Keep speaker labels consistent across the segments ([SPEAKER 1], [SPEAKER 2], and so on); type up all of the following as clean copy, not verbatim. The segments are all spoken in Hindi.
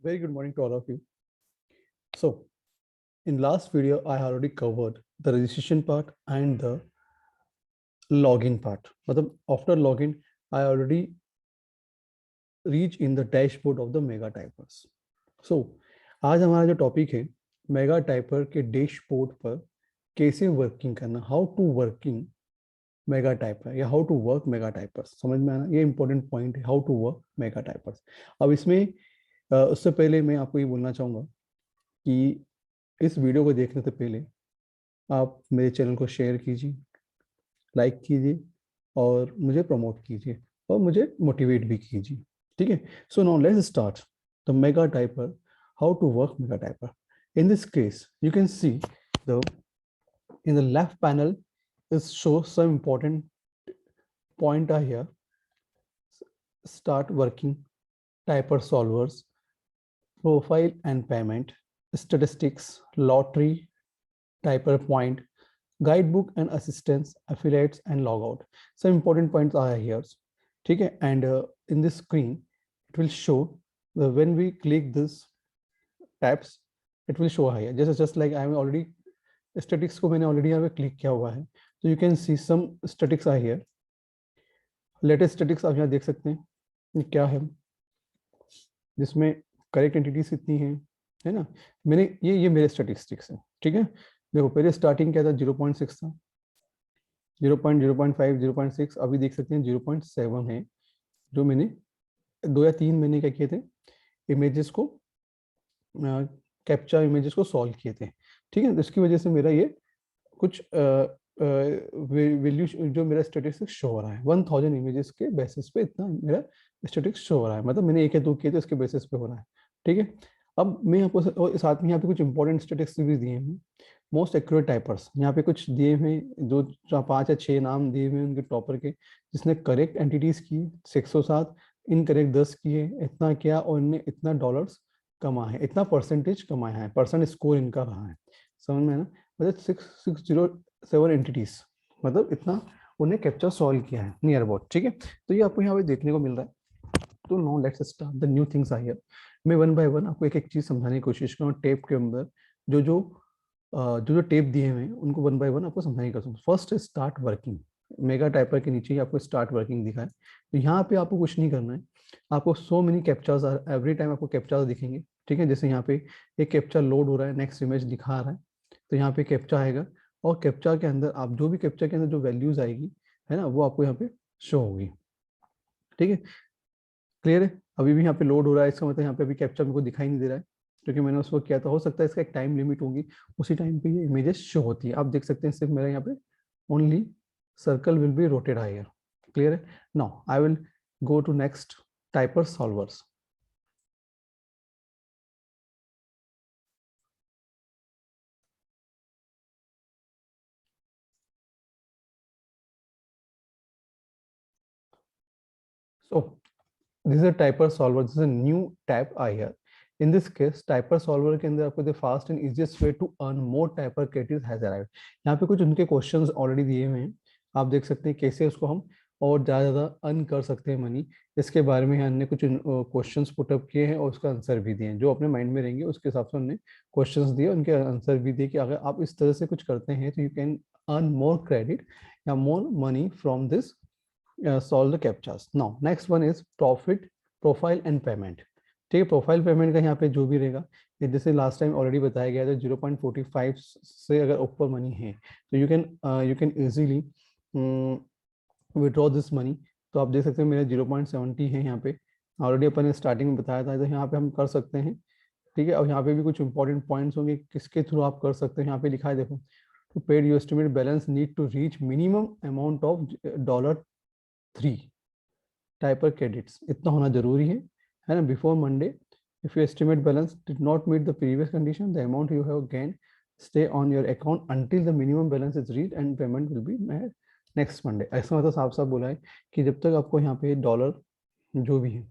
[SPEAKER 1] Very good morning to all of you. So, in last video, I already covered the registration part and the login part. But after login, I already reach in the dashboard of the Mega Typers. So, आज हमारा जो टॉपिक है मेगा टाइपर के डैशबोर्ड पर कैसे वर्किंग करना, हाउ टू वर्किंग मेगा टाइपर या how to work mega typers, समझ में आना, ये इंपॉर्टेंट पॉइंट है, how to work mega typers. अब इसमें उससे पहले मैं आपको ये बोलना चाहूँगा कि इस वीडियो को देखने से पहले आप मेरे चैनल को शेयर कीजिए, लाइक कीजिए और मुझे प्रमोट कीजिए और मुझे मोटिवेट भी कीजिए, ठीक है। So now let's start the mega typer, how to work mega typer. In this case you can see the in the left panel is show some important point are here. Start working, typer solvers, profile and payment, statistics, lottery, typer point, guidebook and assistance, affiliates and logout. Some important points are here, ठीक है। And in this screen it will show when we click this tabs it will show here, just like I am already statistics को मैंने already यहाँ पे क्लिक किया हुआ है, तो you can see some statistics are here. Latest statistics आप यहाँ देख सकते हैं ये क्या है, जिसमें करेक्ट एंटिटीज कितनी है ना। मैंने ये मेरे स्टैटिस्टिक्स है, ठीक है। देखो पहले स्टार्टिंग क्या था, 0.6 था, 0.0.5, 0.6, अभी देख सकते हैं 0.7 है, जो मैंने 2 या 3 महीने क्या किए थे, इमेजेस को कैप्चा इमेजेस को सॉल्व किए थे, ठीक है। तो इसकी वजह से मेरा ये कुछ वैल्यू जो मेरा स्टैटिस्टिक्स शो हो रहा है 1000 इमेजेस के बेसिस पे इतना मेरा स्टैटिस्टिक्स शो हो रहा है, मतलब मैंने एक या दो किए तो इसके बेसिस पे हो रहा है, ठीक है। अब मैं आपको साथ में यहाँ पे कुछ इंपॉर्टेंट स्टैटिस्टिक्स भी दिए हैं, मोस्ट एक्यूरेट टाइपर्स यहाँ पे कुछ दिए हुए, जो 5 या 6 नाम दिए हुए उनके टॉपर के, जिसने करेक्ट एंटिटीज की 607, इनकरेक्ट 10 किए, इतना किया और इनने इतना डॉलर्स कमाए हैं, इतना परसेंटेज कमाया है, परसेंट स्कोर इनका रहा है, समझ में है ना। मतलब 607 एंटिटीज, मतलब इतना उन्हें कैप्चर सॉल्व किया है नियर अबाउट, ठीक है। तो ये आपको यहाँ पे देखने को मिल रहा है। तो now let's start the new things are here. मैं वन बाय वन आपको एक एक चीज समझाने की कोशिश करूँ, टेप के अंदर जो जो टेप दिए हुए हैं उनको वन बाय वन आपको समझाने की कोशिश। फर्स्ट स्टार्ट वर्किंग, मेगा टाइपर के नीचे ही आपको स्टार्ट वर्किंग दिखा है, तो यहाँ पे आपको कुछ नहीं करना है, आपको so many captures every time आपको कैप्चर्स दिखेंगे, ठीक है। जैसे यहाँ पे एक कैप्चर लोड हो रहा है, नेक्स्ट इमेज दिखा रहा है, तो यहाँ पे कैप्चा आएगा और कैप्चा के अंदर आप जो भी कैप्चा के अंदर जो वैल्यूज आएगी है ना, वो आपको यहाँ पे शो होगी, ठीक है। क्लियर है। अभी भी यहाँ पे लोड हो रहा है, इसका मतलब यहाँ पे अभी कैप्चा मेरे को दिखाई नहीं दे रहा है, क्योंकि मैंने उस वक्त किया था। हो सकता है इसका एक टाइम लिमिट होगी, उसी टाइम पे ये इमेजेस शो होती है। आप देख सकते हैं सिर्फ मेरा यहाँ पे only circle will be rotated higher. Clear है। Now I will go to next typer solvers. So this is a typer solver, this is a new tab I here. In this case typer solver के अंदर आपको the fast and easiest way to earn more typer credits has arrived। यहाँ पे कुछ उनके क्वेश्चंस ऑलरेडी दिए हुए हैं, आप देख सकते हैं कैसे उसको हम और ज़्यादा अर्न कर सकते हैं मनी। इसके बारे में हमने कुछ क्वेश्चंस पुटअप किए हैं और उसका आंसर भी दिए हैं, जो अपने माइंड में रहेंगे उसके हिसाब से हमने क्वेश्चंस दिए, उनके आंसर भी दिए कि अगर आप इस तरह से कुछ करते हैं तो you can earn more credit या more money from this solve the captchas. Now next one is profit profile and payment, ठीक है। प्रोफाइल पेमेंट का यहाँ पे जो भी रहेगा, जैसे लास्ट टाइम ऑलरेडी बताया गया था 0.45 से अगर ऊपर मनी है तो you can easily withdraw this money. तो आप देख सकते हैं मेरा 0.70 है यहाँ पे, ऑलरेडी अपन ने स्टार्टिंग में बताया था, तो यहाँ पे हम कर सकते हैं, ठीक है। और यहाँ पे भी कुछ इंपॉर्टेंट पॉइंट्स होंगे किसके थ्रू आप कर सकते हैं, यहाँ पे लिखा है देखो, to paid you estimate balance need to reach minimum amount of $3 typer credits, इतना होना जरूरी है ना, before Monday. If you estimate balance did not meet the previous condition, the amount you have gain stay on your account until the minimum balance is reach and payment will be made next Monday. ऐसा मतलब साफ साफ बोला है कि जब तक आपको यहाँ पे डॉलर जो भी है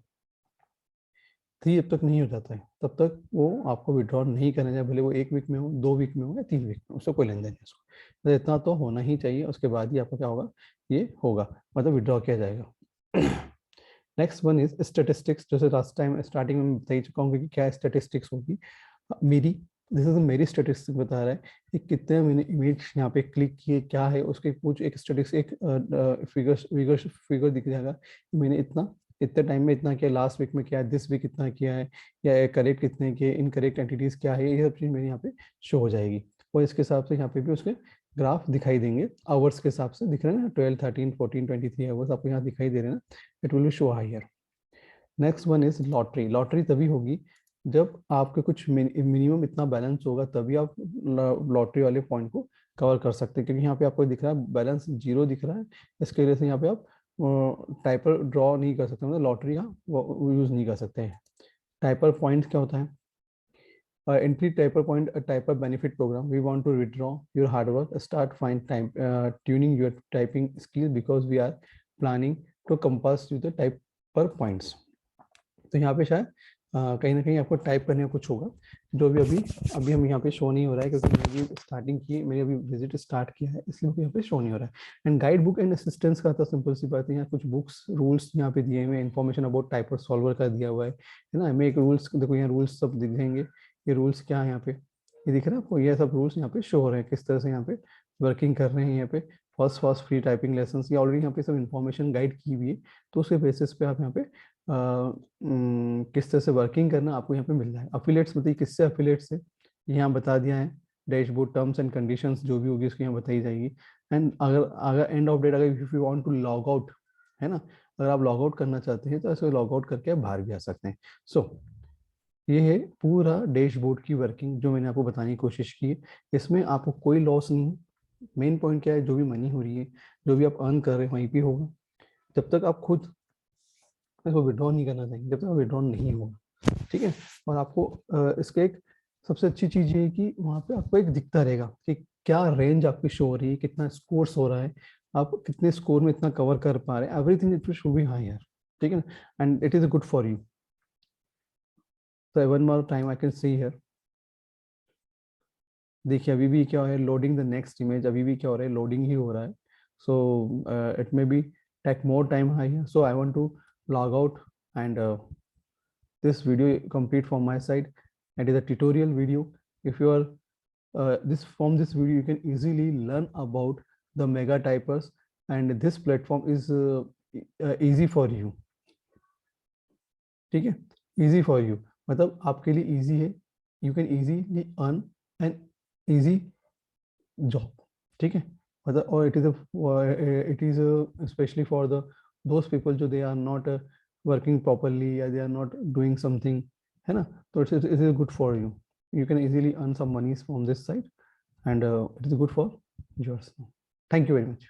[SPEAKER 1] 3 जब तक नहीं हो जाता है तब तक वो आपको विड्रॉ नहीं करना चाहिए, भले वो 1 वीक में हो, 2 वीक में हो या 3 वीक में, उससे कोई लेन देन नहीं उसको, तो इतना तो होना ही चाहिए, उसके बाद ही आपका क्या होगा, ये होगा, मतलब विड्रॉ किया जाएगा। नेक्स्ट वन इज स्टेटिस्टिक्स, जैसे लास्ट टाइम स्टार्टिंग में बता ही चुका हूँ कि क्या स्टेटिस्टिक्स होगी मेरी। दिस इज मेरी स्टेटिस्टिक बता रहा है कि कितने मैंने इमेज यहाँ पे क्लिक किए, क्या है उसके कुछ एक स्टेटिस्टिक, एक फिगर दिख जाएगा कि मैंने इतने टाइम में इतना किया, लास्ट वीक में क्या है, दिस वीक इतना किया है, या करेक्ट कितने किए, इनकरेक्ट एंटिटीज क्या है, ये सब चीज़ मेरे यहाँ पे शो हो जाएगी। और इसके हिसाब से यहाँ पे भी उसके ग्राफ दिखाई देंगे आवर्स के हिसाब से, दिख रहे हैं ना, 12, 13, 14, 23 आवर्स आपको यहाँ दिखाई दे रहे हैं ना, it will show higher. Next one is lottery. Lottery तभी होगी जब आपके कुछ मिनिमम इतना बैलेंस होगा, तभी आप लॉटरी वाले पॉइंट को कवर कर सकते हैं, क्योंकि यहाँ पे आपको दिख रहा है बैलेंस 0 दिख रहा है, इसके वजह से यहाँ पे आप टाइपर ड्रॉ नहीं कर सकते, मतलब लॉटरी का यूज नहीं कर सकते हैं। टाइपर पॉइंट क्या होता है? Entry typer point, a typer benefit program. We want to withdraw your hard work, start fine time tuning your typing skill, because we are planning to compass you the typer points. तो यहाँ पे शायद कहीं ना कहीं आपको टाइप करने का कुछ होगा, जो भी अभी हम यहाँ पे शो नहीं हो रहा है, क्योंकि मैंने अभी स्टार्टिंग की, मैंने अभी विजिट स्टार्ट किया है, इसलिए यहाँ पे शो नहीं हो रहा है। And guide book and assistance का तो सिंपल सी बात है, यहाँ कुछ बुक्स रूल्स यहाँ पे दिए हुए हैं, इन्फॉर्मेशन अबाउट टाइपर सॉल्वर का दिया हुआ है ना। हमें एक रूल्स देखो, यहाँ रूल्स सब दिख जाएंगे, ये रूल्स क्या है यहाँ पे, ये दिख रहा है आपको, ये सब रूल्स यहाँ पे शो हो रहे हैं, किस तरह से यहाँ पे वर्किंग कर रहे हैं। यहाँ पे फर्स्ट फ्री टाइपिंग लेसन, ये ऑलरेडी यहाँ पे सब इन्फॉर्मेशन गाइड की हुई है, तो उसके बेसिस पे आप यहाँ पे किस तरह से वर्किंग करना आपको यहाँ पे मिल जाए। अफिलेट्स बताइए किससे अफिलेट्स है, यहाँ बता दिया है। डैशबोर्ड टर्म्स एंड कंडीशंस जो भी होगी उसकी यहाँ बताई जाएगी। एंड अगर एंड ऑफ डेट, अगर if you want to log out, है ना, अगर आप लॉग आउट करना चाहते हैं तो ऐसे लॉग आउट करके आप बाहर भी आ सकते हैं। सो ये है पूरा डैशबोर्ड की वर्किंग जो मैंने आपको बताने की कोशिश की है। इसमें आपको कोई लॉस नहीं है। मेन पॉइंट क्या है, जो भी मनी हो रही है, जो भी आप अर्न कर रहे हैं वहीं पे होगा, जब तक आप खुद इसको विड्रॉ नहीं करना चाहेंगे, जब तक विड्रॉ नहीं होगा, ठीक है। और आपको इसका एक सबसे अच्छी चीज़ ये है कि वहाँ पे आपको एक दिखता रहेगा कि क्या रेंज आपकी शो हो रही है, कितना स्कोर्स हो रहा है, आप कितने स्कोर में इतना कवर कर पा रहे हैं, everything it should be high यार, ठीक है ना, and it is good for you. तो one more time I can see here, देखिए अभी भी क्या है, लोडिंग द नेक्स्ट इमेज, अभी भी क्या हो रहा है, लोडिंग ही हो रहा है। So it may be take more time high, so I want to log out, and this video complete from my side. It is a tutorial video. If you are from this video you can easily learn about the mega typers, and this platform is easy for you, ठीक है, easy for you मतलब आपके लिए easy है, you can easily earn an easy job, ठीक है, मतलब, और it is especially for the those people जो they are not working properly या they are not doing something, है ना, तो it is good for you. You can easily earn some monies from this site, and it is good for yours. Thank you very much.